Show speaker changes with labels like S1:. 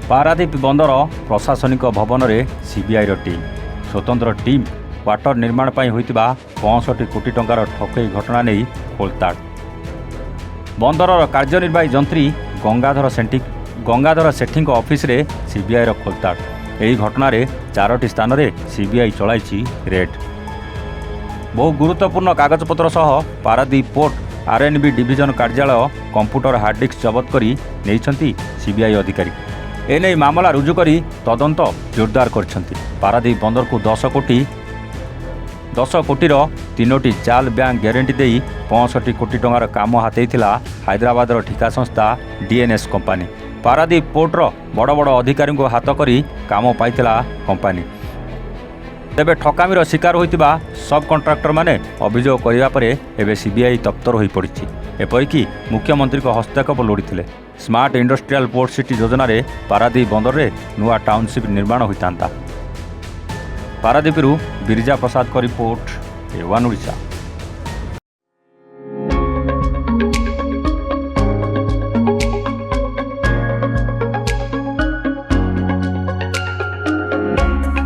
S1: पारादीप बंदर प्रशासनिक भवन में सीबीआई टीम स्वतंत्र टीम क्वार्टर निर्माण पर होता 65 कोटी टंकार ठकई घटना नहीं खोलताड़। बंदर कार्यनिर्वाही जंत्री गंगाधर सेठी ऑफिस रे सीबीआई खोलताड़। यही घटना 4टी स्थान में सीबीआई चलाई रेड। बहु गुरुत्वपूर्ण कागजपत्र सह पारादीप पोर्ट आरएनबी डिविजन कार्यालय कंप्यूटर हार्ड डिस्क जबत करी नहीं सीबीआई अधिकारी। एने मामला रुजु करी तदंत जोरदार करछंती। पारादीप बंदर को 10 कोटीर 3टी चाल बैंक ग्यारंटी दे 65 कोटी टंकार काम हाथेइथिला हैदराबाद ठिका संस्था डीएनएस कंपानी। पारादीप पोर्टर बड़ बड़ अधिकारी को हाथ करी काम पाइथिला कंपानी। तेबे ठकामीर शिकार होइतिबा सब कॉन्ट्राक्टर माने अभियोग करिबा परे एबे सीबीआई तत्पर होई पड़िछि। एपरिकी मुख्यमंत्री को हस्तक्षेप लोड़ीथिले। स्मार्ट इंडस्ट्रियल पोर्ट सिटी योजना रे पारादीप बंदर रे नुआ टाउनशिप निर्माण होइतांता। पारादीपरू बिरजा प्रसाद का रिपोर्ट A1 ओडिशा।